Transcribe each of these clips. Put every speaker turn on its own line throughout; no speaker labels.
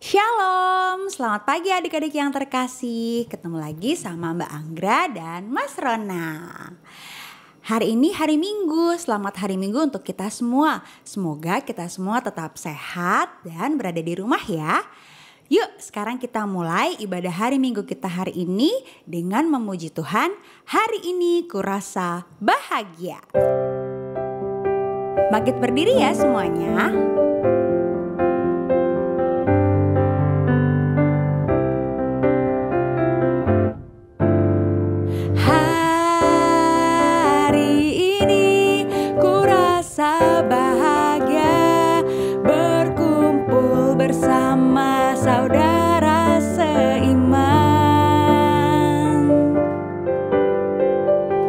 Shalom, selamat pagi adik-adik yang terkasih. Ketemu lagi sama Mbak Anggra dan Mas Rona. Hari ini hari Minggu, selamat hari Minggu untuk kita semua. Semoga kita semua tetap sehat dan berada di rumah ya. Yuk sekarang kita mulai ibadah hari Minggu kita hari ini dengan memuji Tuhan. Hari ini kurasa bahagia. Bangkit berdiri ya semuanya. Bahagia berkumpul bersama saudara seiman.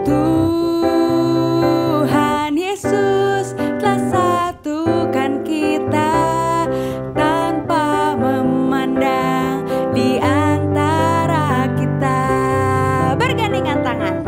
Tuhan Yesus telah satukan kita tanpa memandang di antara kita. Bergandengan tangan.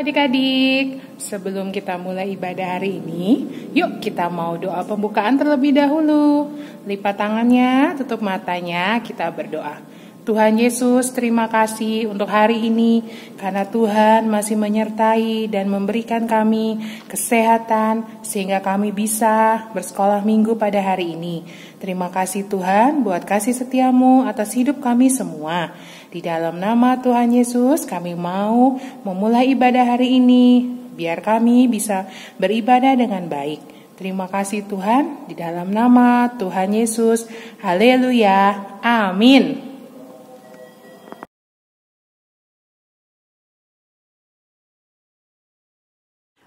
Adik-adik, sebelum kita mulai ibadah hari ini, yuk kita mau doa pembukaan terlebih dahulu. Lipat tangannya, tutup matanya, kita berdoa. Tuhan Yesus, terima kasih untuk hari ini, karena Tuhan masih menyertai dan memberikan kami kesehatan, sehingga kami bisa bersekolah minggu pada hari ini. Terima kasih Tuhan buat kasih setiamu atas hidup kami semua. Di dalam nama Tuhan Yesus kami mau memulai ibadah hari ini, biar kami bisa beribadah dengan baik. Terima kasih Tuhan, di dalam nama Tuhan Yesus. Haleluya, amin.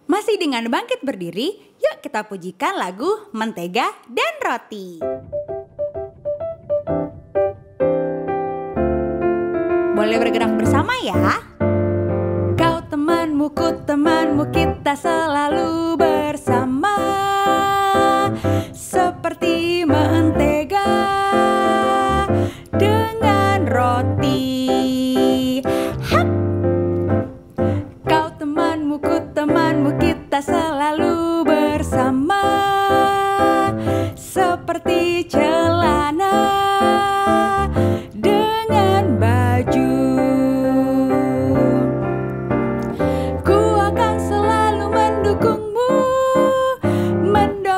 Masih dengan bangkit berdiri, yuk kita pujikan lagu Mentega dan Roti. Boleh bergerak bersama ya. Kau temanmu, ku temanmu, kita selalu bersama. Seperti mentega dengan roti. Hap! Kau temanmu, ku temanmu, kita selalu bersama. Seperti celana dengan baju. Ku akan selalu mendukungmu, mendorongmu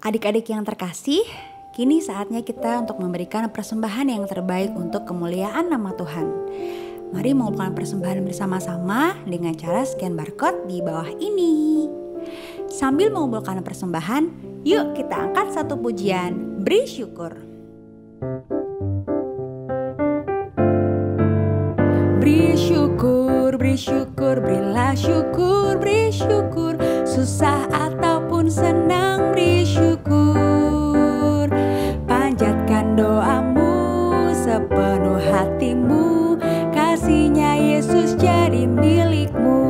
Adik-adik yang terkasih, kini saatnya kita untuk memberikan persembahan yang terbaik untuk kemuliaan nama Tuhan. Mari mengumpulkan persembahan bersama-sama dengan cara scan barcode di bawah ini. Sambil mengumpulkan persembahan, yuk kita angkat satu pujian, beri syukur. Beri syukur, beri syukur, berilah syukur, beri syukur. Susah ataupun senang, beri syukur. Panjatkan doamu sepenuh hatimu, kasihnya Yesus jadi milikmu.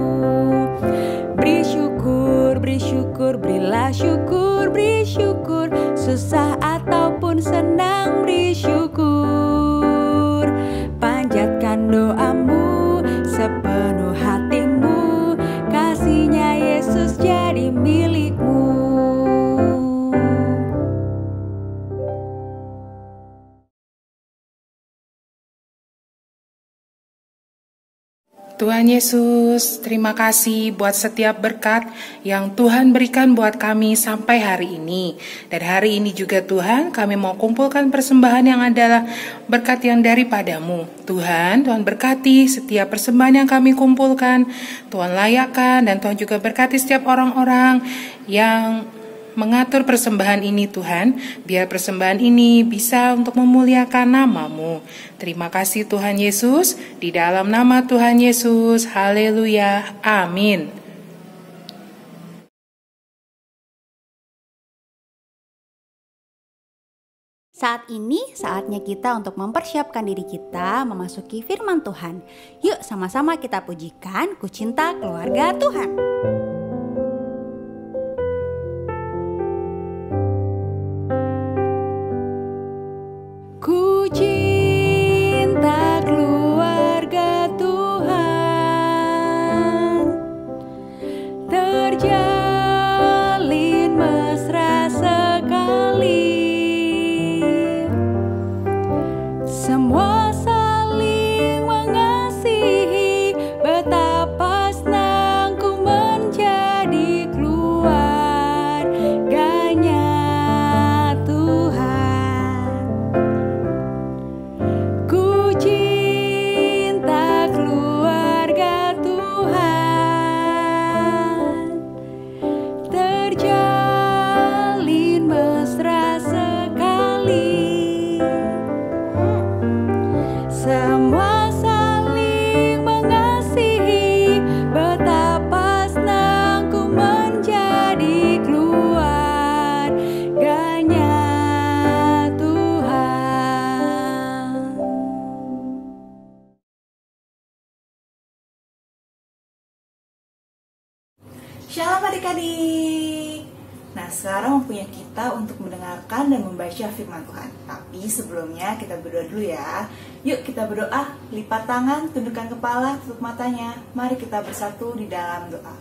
Beri syukur, beri syukur, berilah syukur, beri syukur. Susah ataupun senang, beri syukur. Panjatkan doamu sepenuh hatimu, kasihnya Yesus jadi milikmu.
Tuhan Yesus, terima kasih buat setiap berkat yang Tuhan berikan buat kami sampai hari ini. Dan hari ini juga Tuhan, kami mau kumpulkan persembahan yang adalah berkat yang daripadamu. Tuhan berkati setiap persembahan yang kami kumpulkan. Tuhan layakkan dan Tuhan juga berkati setiap orang-orang yang mengatur persembahan ini Tuhan, biar persembahan ini bisa untuk memuliakan nama-Mu. Terima kasih Tuhan Yesus, di dalam nama Tuhan Yesus, haleluya, amin.
Saat ini saatnya kita untuk mempersiapkan diri kita memasuki firman Tuhan. Yuk sama-sama kita pujikan Ku Cinta Keluarga Tuhan. Ku cinta keluarga Tuhan, terjalin mesra sekali. Semua saling mengasihi, betapa senang ku menjadi keluarganya Tuhan. Ku cinta keluarga Tuhan, terjalin mesra sekali. Semua saling mengasihi, betapa senang ku menjadi keluarganya Tuhan.
Shalom adik-adik. Nah, sekarang waktunya kita untuk mendengarkan dan membaca firman Tuhan. Tapi sebelumnya kita berdoa dulu ya. Yuk kita berdoa, lipat tangan, tundukkan kepala, tutup matanya. Mari kita bersatu di dalam doa.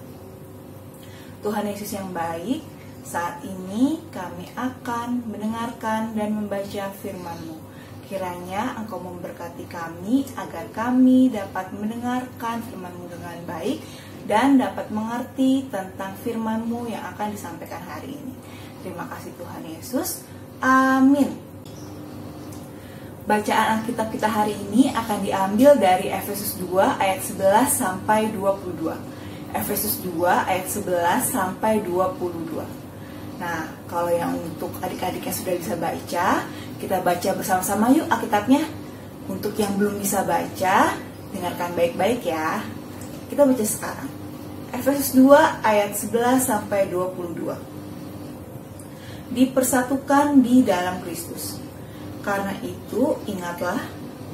Tuhan Yesus yang baik, saat ini kami akan mendengarkan dan membaca firman-Mu. Kiranya Engkau memberkati kami agar kami dapat mendengarkan firman-Mu dengan baik dan dapat mengerti tentang firman-Mu yang akan disampaikan hari ini. Terima kasih Tuhan Yesus. Amin. Bacaan Alkitab kita hari ini akan diambil dari Efesus 2 ayat 11 sampai 22. Efesus 2 ayat 11 sampai 22. Nah, kalau yang untuk adik-adik yang sudah bisa baca, kita baca bersama-sama yuk Alkitabnya. Untuk yang belum bisa baca, dengarkan baik-baik ya. Kita baca sekarang. Efesus 2 ayat 11 sampai 22. Dipersatukan di dalam Kristus. Karena itu ingatlah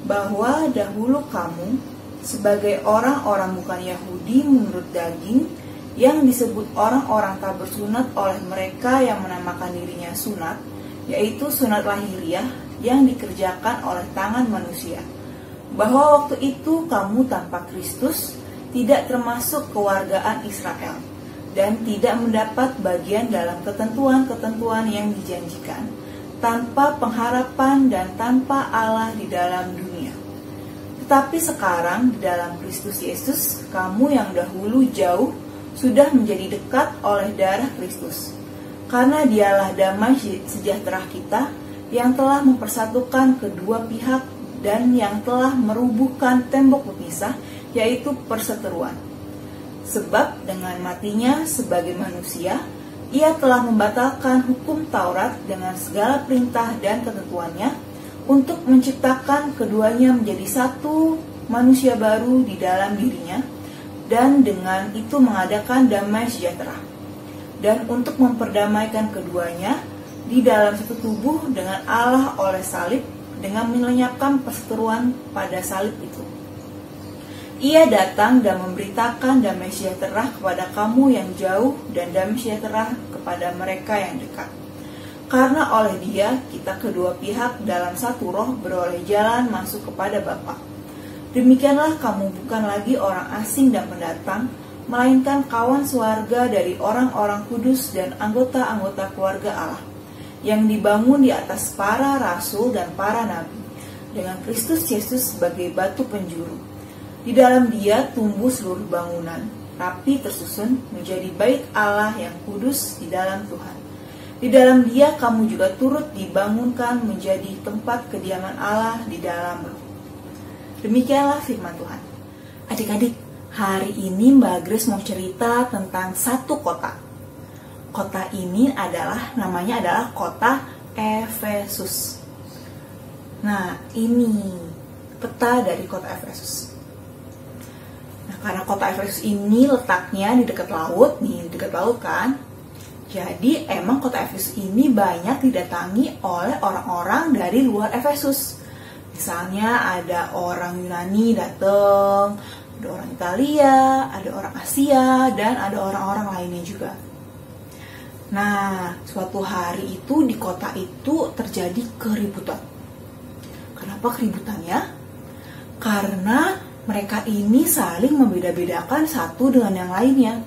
bahwa dahulu kamu sebagai orang-orang bukan Yahudi menurut daging, yang disebut orang-orang tak bersunat oleh mereka yang menamakan dirinya sunat, yaitu sunat lahiriah yang dikerjakan oleh tangan manusia. Bahwa waktu itu kamu tanpa Kristus tidak termasuk kewargaan Israel dan tidak mendapat bagian dalam ketentuan-ketentuan yang dijanjikan, tanpa pengharapan dan tanpa Allah di dalam dunia. Tetapi sekarang di dalam Kristus Yesus, kamu yang dahulu jauh sudah menjadi dekat oleh darah Kristus. karena dialah damai sejahtera kita yang telah mempersatukan kedua pihak dan yang telah merubuhkan tembok pemisah, yaitu perseteruan. Sebab dengan matinya sebagai manusia, ia telah membatalkan hukum Taurat dengan segala perintah dan ketentuannya untuk menciptakan keduanya menjadi satu manusia baru di dalam dirinya, dan dengan itu mengadakan damai sejahtera. Dan untuk memperdamaikan keduanya di dalam satu tubuh dengan Allah oleh salib, dengan melenyapkan perseteruan pada salib itu. Ia datang dan memberitakan damai sejahtera kepada kamu yang jauh dan damai sejahtera kepada mereka yang dekat. Karena oleh Dia kita kedua pihak dalam satu roh beroleh jalan masuk kepada Bapa. Demikianlah kamu bukan lagi orang asing dan pendatang, melainkan kawan sewarga dari orang-orang kudus dan anggota-anggota keluarga Allah, yang dibangun di atas para rasul dan para nabi, dengan Kristus Yesus sebagai batu penjuru. Di dalam Dia tumbuh seluruh bangunan, rapi tersusun menjadi bait Allah yang kudus di dalam Tuhan. Di dalam Dia kamu juga turut dibangunkan menjadi tempat kediaman Allah di dalam Roh. Demikianlah firman Tuhan. Adik-adik, hari ini Mbak Grace mau cerita tentang satu kota. Kota ini namanya adalah kota Efesus. Nah, ini peta dari kota Efesus. Nah, karena kota Efesus ini letaknya di dekat laut, kan. Jadi emang kota Efesus ini banyak didatangi oleh orang-orang dari luar Efesus. Misalnya ada orang Yunani datang, ada orang Italia, ada orang Asia, dan ada orang-orang lainnya juga. Nah, suatu hari itu di kota itu terjadi keributan. Kenapa keributannya? Karena mereka ini saling membeda-bedakan satu dengan yang lainnya.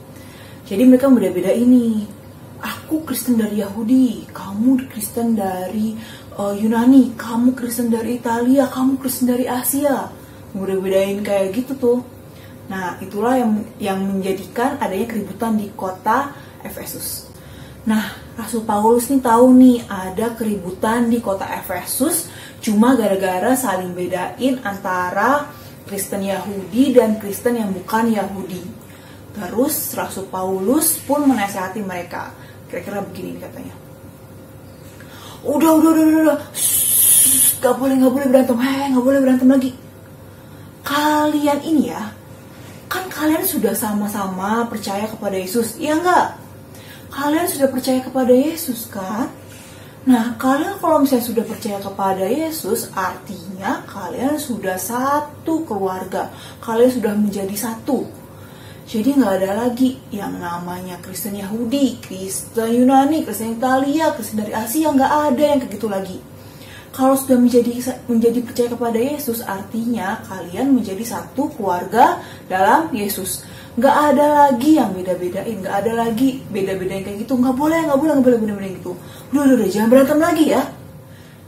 Jadi mereka membeda-beda ini. Aku Kristen dari Yahudi, kamu Kristen dari Yunani, kamu Kristen dari Italia, kamu Kristen dari Asia. Beda-bedain kayak gitu tuh. Nah, itulah yang menjadikan adanya keributan di kota Efesus. Nah, Rasul Paulus nih tahu nih ada keributan di kota Efesus cuma gara-gara saling bedain antara Kristen Yahudi dan Kristen yang bukan Yahudi. Terus Rasul Paulus pun menasihati mereka. Kira-kira begini katanya. Udah. Gak boleh berantem. Gak boleh berantem lagi. Kalian ini ya, kan kalian sudah sama-sama percaya kepada Yesus, iya enggak? Kalian sudah percaya kepada Yesus kan? Nah, kalian kalau misalnya sudah percaya kepada Yesus, artinya kalian sudah satu keluarga. Kalian sudah menjadi satu. Jadi nggak ada lagi yang namanya Kristen Yahudi, Kristen Yunani, Kristen Italia, Kristen dari Asia, nggak ada yang kayak gitu lagi. Kalau sudah menjadi percaya kepada Yesus, artinya kalian menjadi satu keluarga dalam Yesus. Nggak ada lagi yang beda-bedain, nggak ada lagi beda-bedain kayak gitu. Nggak boleh beda-bedain gitu. Udah, jangan berantem lagi ya.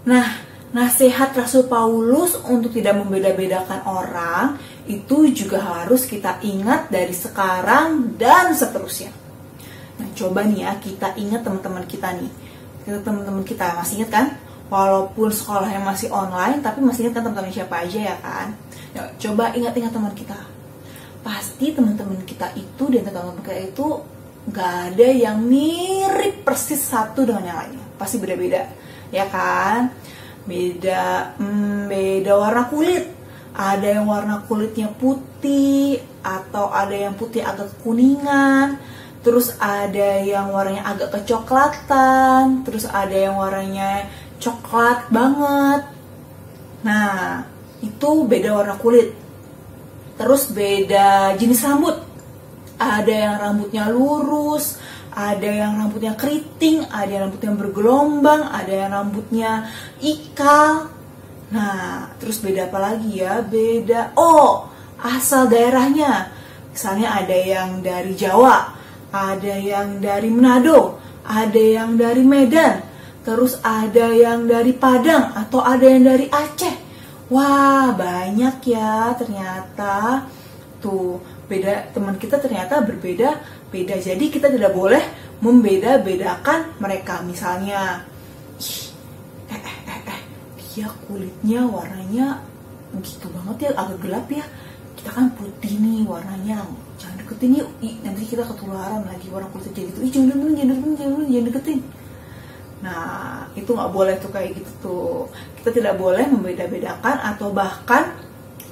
Nah, nasihat Rasul Paulus untuk tidak membeda-bedakan orang itu juga harus kita ingat dari sekarang dan seterusnya. Nah, coba nih ya, kita ingat teman-teman kita nih. Teman-teman kita masih ingat kan? Walaupun sekolahnya masih online, tapi masih ingat kan teman-teman siapa aja ya kan? Ya, coba ingat-ingat teman kita. Pasti teman-teman kita itu dan teman-teman kita itu nggak ada yang mirip persis satu dengan yang lainnya. Pasti beda-beda, ya kan? Beda warna kulit. Ada yang warna kulitnya putih, atau ada yang putih agak kuningan, terus ada yang warnanya agak kecoklatan, terus ada yang warnanya coklat banget. Nah, itu beda warna kulit. Terus beda jenis rambut. Ada yang rambutnya lurus, ada yang rambutnya keriting, ada yang rambutnya bergelombang, ada yang rambutnya ikal. Nah, terus beda apa lagi ya? Beda, asal daerahnya. Misalnya ada yang dari Jawa, ada yang dari Manado, ada yang dari Medan, terus ada yang dari Padang, atau ada yang dari Aceh. Wah, banyak ya ternyata. Tuh, beda, teman kita ternyata berbeda-beda. Jadi kita tidak boleh membeda-bedakan mereka. Misalnya, dia kulitnya warnanya gitu banget ya, agak gelap ya, kita kan putih nih warnanya, jangan deketin yuk, nanti kita ketularan lagi warna kulitnya gitu. Jangan deketin. Nah, itu nggak boleh tuh kayak gitu tuh. Kita tidak boleh membeda-bedakan atau bahkan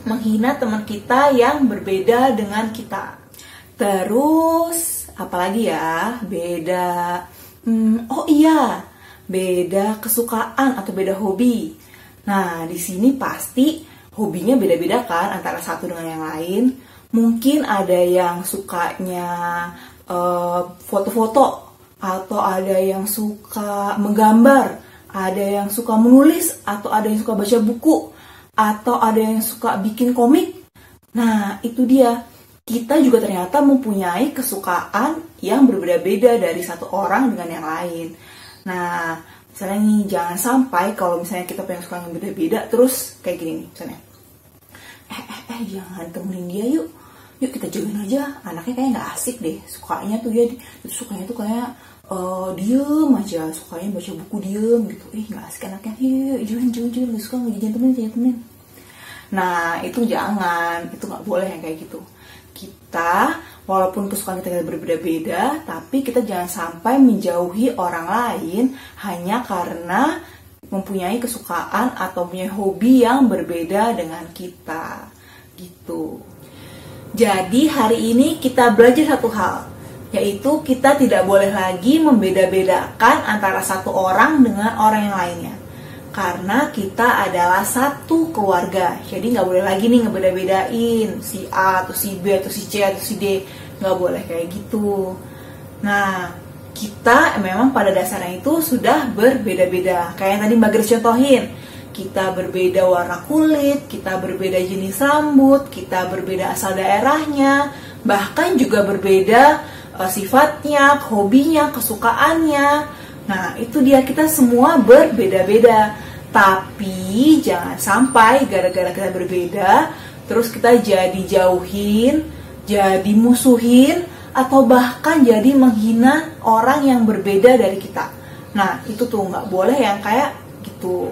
menghina teman kita yang berbeda dengan kita. Terus, apalagi ya? Beda kesukaan atau beda hobi. Nah, di sini pasti hobinya beda-beda kan antara satu dengan yang lain. Mungkin ada yang sukanya foto-foto, atau ada yang suka menggambar, ada yang suka menulis, atau ada yang suka baca buku, atau ada yang suka bikin komik. Nah, itu dia. Kita juga ternyata mempunyai kesukaan yang berbeda-beda dari satu orang dengan yang lain. Nah, misalnya nih, jangan sampai kalau misalnya kita punya kesukaan yang beda-beda, terus kayak gini nih, misalnya. Jangan temenin dia yuk. Yuk kita jauhin aja, anaknya kayak gak asik deh. Sukanya tuh kayak diem aja, sukanya baca buku diem gitu. Gak asik anaknya, jauhin, gak suka, jangan temenin. Nah, itu jangan, itu gak boleh yang kayak gitu. Kita, walaupun kesukaan kita berbeda-beda, tapi kita jangan sampai menjauhi orang lain hanya karena mempunyai kesukaan atau punya hobi yang berbeda dengan kita. Gitu. Jadi hari ini kita belajar satu hal, yaitu kita tidak boleh lagi membeda-bedakan antara satu orang dengan orang yang lainnya. Karena kita adalah satu keluarga, jadi nggak boleh lagi nih ngebeda-bedain si A atau si B atau si C atau si D, nggak boleh kayak gitu. Nah, kita memang pada dasarnya itu sudah berbeda-beda, kayak yang tadi Mbak Grace contohin. Kita berbeda warna kulit, kita berbeda jenis rambut, kita berbeda asal daerahnya, bahkan juga berbeda sifatnya, hobinya, kesukaannya. Nah, itu dia, kita semua berbeda-beda. Tapi jangan sampai gara-gara kita berbeda, terus kita jadi jauhin, jadi musuhin, atau bahkan jadi menghina orang yang berbeda dari kita. Nah, itu tuh nggak boleh yang kayak gitu.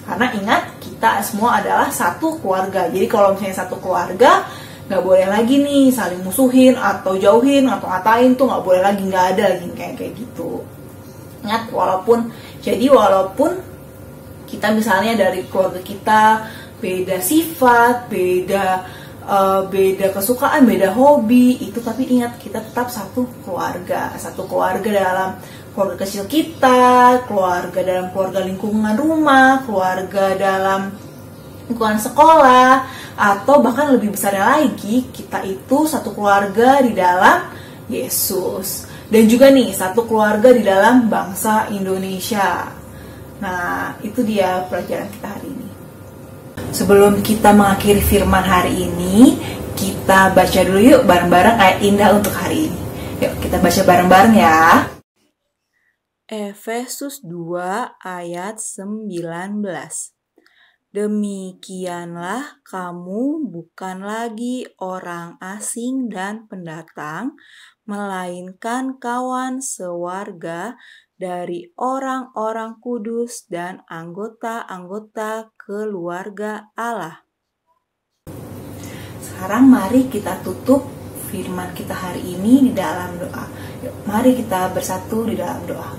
Karena ingat, kita semua adalah satu keluarga. Jadi kalau misalnya satu keluarga, nggak boleh lagi nih saling musuhin atau jauhin atau ngatain, tuh nggak boleh lagi, nggak ada lagi kayak gitu. Ingat, walaupun kita misalnya dari keluarga kita beda sifat, beda kesukaan, beda hobi, itu tapi ingat, kita tetap satu keluarga dalam keluarga kecil kita, keluarga dalam keluarga lingkungan rumah, keluarga dalam lingkungan sekolah, atau bahkan lebih besarnya lagi, kita itu satu keluarga di dalam Yesus. Dan juga nih, satu keluarga di dalam bangsa Indonesia. Nah, itu dia pelajaran kita hari ini. Sebelum kita mengakhiri firman hari ini, kita baca dulu yuk bareng-bareng ayat indah untuk hari ini. Yuk kita baca bareng-bareng ya.
Efesus 2 ayat 19. Demikianlah kamu bukan lagi orang asing dan pendatang, melainkan kawan sewarga dari orang-orang kudus dan anggota-anggota keluarga Allah.
Sekarang mari kita tutup firman kita hari ini di dalam doa. Yuk, mari kita bersatu di dalam doa.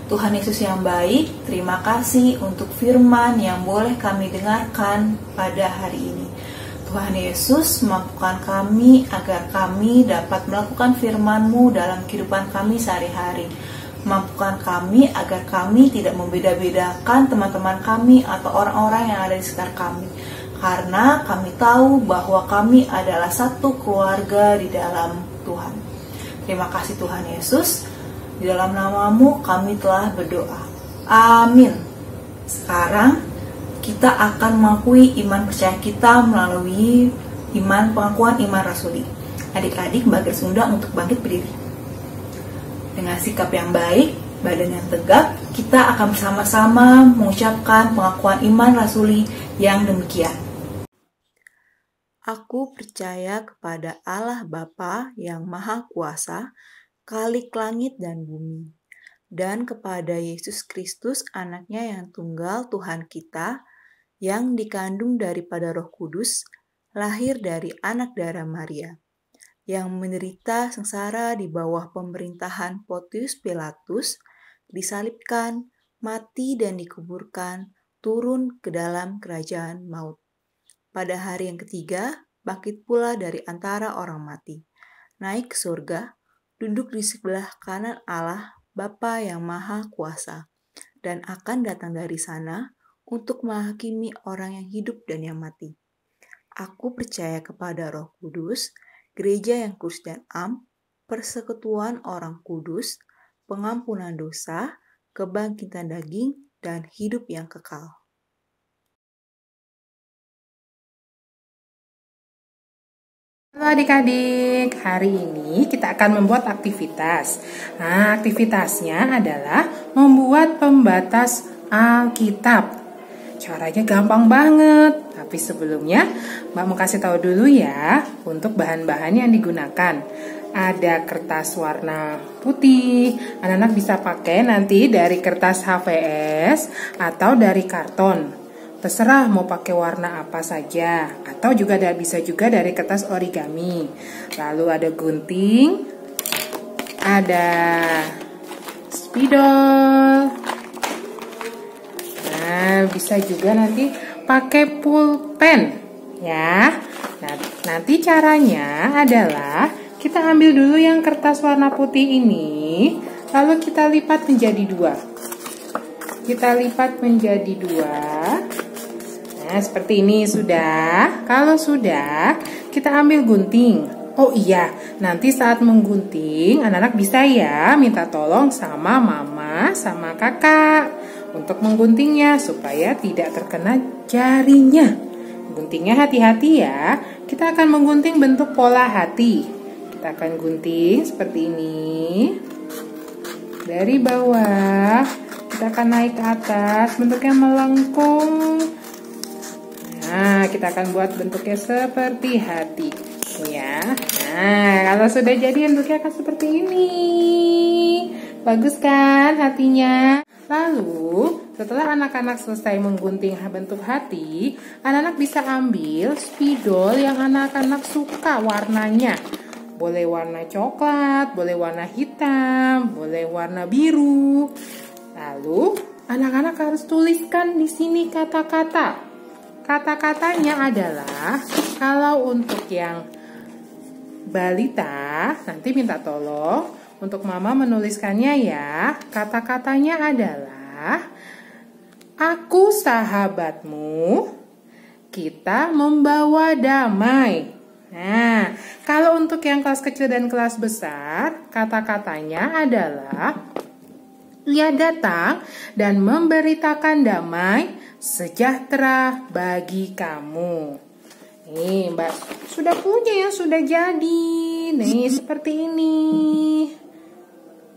Tuhan Yesus yang baik, terima kasih untuk firman yang boleh kami dengarkan pada hari ini. Tuhan Yesus, mampukan kami agar kami dapat melakukan firman-Mu dalam kehidupan kami sehari-hari. Mampukan kami agar kami tidak membeda-bedakan teman-teman kami atau orang-orang yang ada di sekitar kami. Karena kami tahu bahwa kami adalah satu keluarga di dalam Tuhan. Terima kasih Tuhan Yesus. Di dalam nama-Mu kami telah berdoa. Amin. Sekarang kita akan mengakui iman percaya kita melalui pengakuan iman rasuli. Adik-adik Mbak Grace undang untuk bangkit berdiri. Dengan sikap yang baik, badan yang tegak, kita akan bersama-sama mengucapkan pengakuan iman rasuli yang demikian. Aku percaya kepada Allah Bapa yang Maha Kuasa, Khalik langit dan bumi, dan kepada Yesus Kristus anaknya yang tunggal Tuhan kita, yang dikandung daripada Roh Kudus, lahir dari anak darah Maria, yang menderita sengsara di bawah pemerintahan Pontius Pilatus, disalibkan, mati dan dikuburkan, turun ke dalam kerajaan maut. Pada hari yang ketiga, bangkit pula dari antara orang mati, naik ke surga, duduk di sebelah kanan Allah Bapa yang Maha Kuasa, dan akan datang dari sana untuk menghakimi orang yang hidup dan yang mati. Aku percaya kepada Roh Kudus, gereja yang kudus dan am, persekutuan orang kudus, pengampunan dosa, kebangkitan daging, dan hidup yang kekal.
Halo adik-adik, hari ini kita akan membuat aktivitas. Nah, aktivitasnya adalah membuat pembatas Alkitab. Caranya gampang banget, tapi sebelumnya Mbak mau kasih tahu dulu ya untuk bahan-bahan yang digunakan. Ada kertas warna putih, anak-anak bisa pakai nanti dari kertas HVS atau dari karton. Terserah mau pakai warna apa saja, atau juga bisa juga dari kertas origami. Lalu ada gunting, ada spidol. Nah, bisa juga nanti pakai pulpen ya. Nah, nanti caranya adalah kita ambil dulu yang kertas warna putih ini, lalu kita lipat menjadi dua. Kita lipat menjadi dua. Nah, seperti ini sudah. Kalau sudah, kita ambil gunting. Oh iya, nanti saat menggunting, anak-anak bisa ya minta tolong sama mama, sama kakak untuk mengguntingnya supaya tidak terkena jarinya. Guntingnya hati-hati ya. Kita akan menggunting bentuk pola hati. Kita akan gunting seperti ini. Dari bawah, kita akan naik ke atas, bentuknya melengkung. Nah, kita akan buat bentuknya seperti hati, ya. Nah, kalau sudah jadi bentuknya akan seperti ini. Bagus kan hatinya? Lalu, setelah anak-anak selesai menggunting bentuk hati, anak-anak bisa ambil spidol yang anak-anak suka warnanya. Boleh warna coklat, boleh warna hitam, boleh warna biru. Lalu, anak-anak harus tuliskan di sini kata-kata. Kata-katanya adalah, kalau untuk yang balita, nanti minta tolong untuk mama menuliskannya ya. Kata-katanya adalah, aku sahabatmu, kita membawa damai. Nah, kalau untuk yang kelas kecil dan kelas besar, kata-katanya adalah, ia datang dan memberitakan damai sejahtera bagi kamu. Nih, Mbak sudah punya yang sudah jadi. Nih, seperti ini.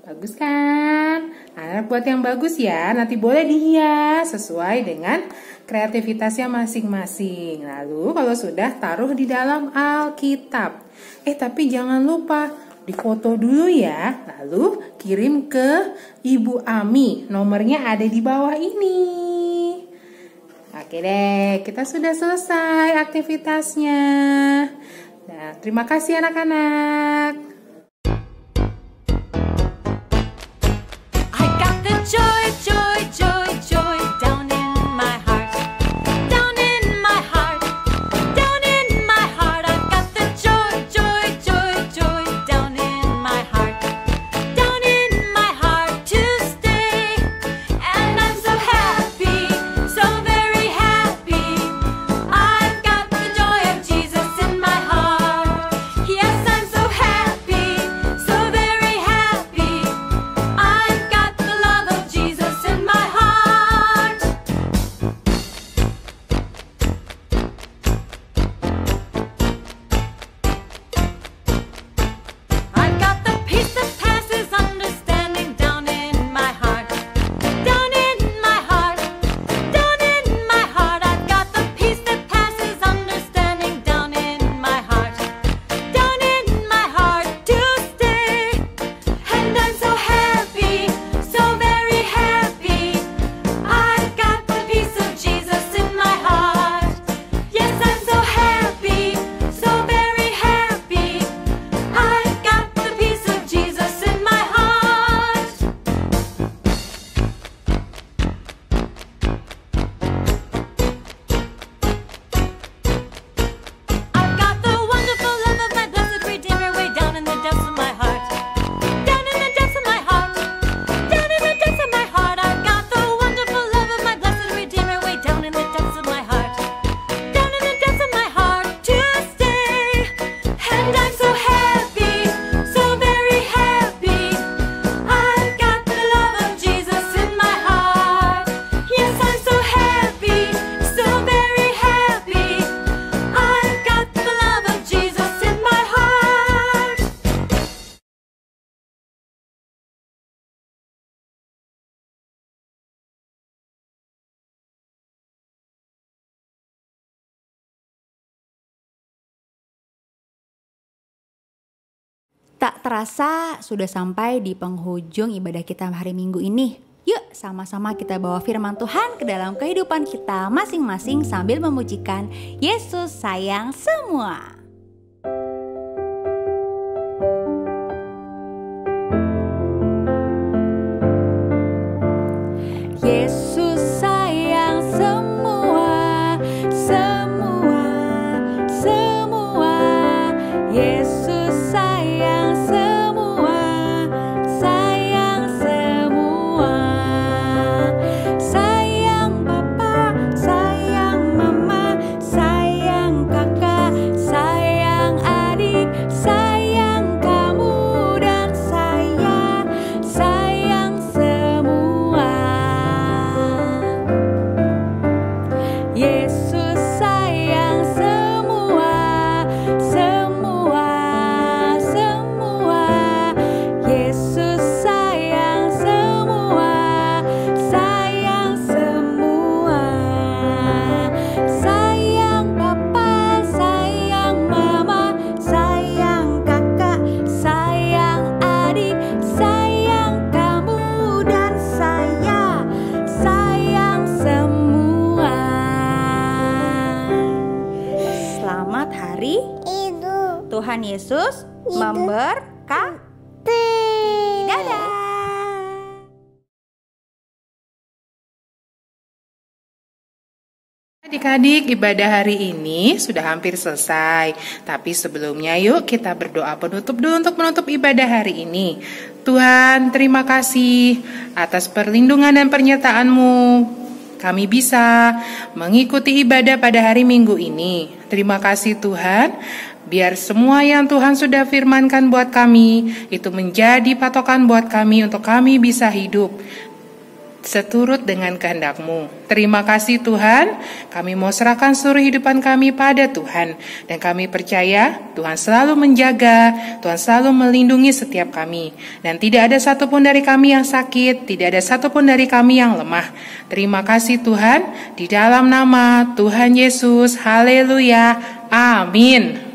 Bagus kan? Anak buat yang bagus ya. Nanti boleh dihias sesuai dengan kreativitasnya masing-masing. Lalu kalau sudah, taruh di dalam Alkitab. Tapi jangan lupa difoto dulu ya. Lalu kirim ke Ibu Ami. Nomornya ada di bawah ini. Oke deh, kita sudah selesai aktivitasnya. Nah, terima kasih anak-anak.
I got the joy, joy, joy, joy down in my heart. Down in my heart. Down in my heart. I've got the joy, joy, joy, joy down in my heart. Down in my heart to stay. And I'm so happy, so very happy. I've got the joy of Jesus in my heart. Yes, I'm so happy.
Tak terasa sudah sampai di penghujung ibadah kita hari Minggu ini. Yuk sama-sama kita bawa firman Tuhan ke dalam kehidupan kita masing-masing sambil memujikan Yesus sayang semua. Yesus sayang semua, semua, semua. Yesus sayang semua, sayang semua. Sayang papa, sayang mama, sayang kakak, sayang adik, sayang kamu dan saya, sayang semua. Yesus sayang semua, semua, semua. Yesus sayang semua, sayang semua. Sayang papa, sayang mama, sayang kakak, sayang adik, sayang kamu dan saya, sayang semua. Selamat hari Tuhan Yesus memberkati. Dadah.
Adik-adik, ibadah hari ini sudah hampir selesai. Tapi sebelumnya yuk kita berdoa penutup dulu untuk menutup ibadah hari ini. Tuhan, terima kasih atas perlindungan dan penyertaan-Mu. Kami bisa mengikuti ibadah pada hari Minggu ini. Terima kasih Tuhan. Biar semua yang Tuhan sudah firmankan buat kami itu menjadi patokan buat kami untuk kami bisa hidup seturut dengan kehendak-Mu. Terima kasih Tuhan, kami mau serahkan seluruh hidupan kami pada Tuhan. Dan kami percaya Tuhan selalu menjaga, Tuhan selalu melindungi setiap kami. Dan tidak ada satupun dari kami yang sakit, tidak ada satupun dari kami yang lemah. Terima kasih Tuhan, di dalam nama Tuhan Yesus, haleluya, amin.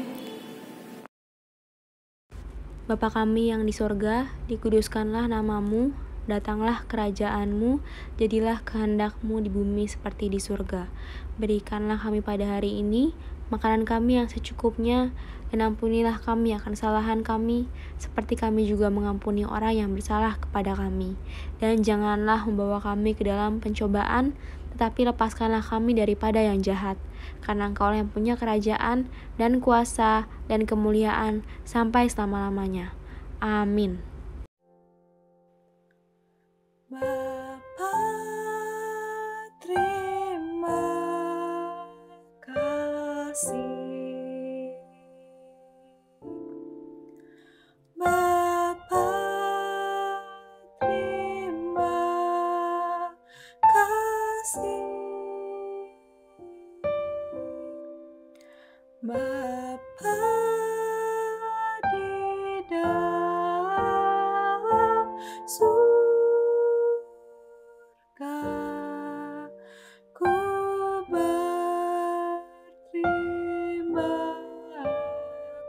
Bapa kami yang di sorga, dikuduskanlah namamu, datanglah kerajaan-Mu, jadilah kehendak-Mu di bumi seperti di surga. Berikanlah kami pada hari ini makanan kami yang secukupnya, dan ampunilah kami akan kesalahan kami, seperti kami juga mengampuni orang yang bersalah kepada kami. Dan janganlah membawa kami ke dalam pencobaan, tetapi lepaskanlah kami daripada yang jahat. Karena Engkau yang punya kerajaan, dan kuasa, dan kemuliaan, sampai selama-lamanya. Amin.
Bapa, terima kasih. Bapa, terima kasih. Bapa di dalam surga, ku berterima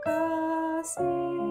kasih.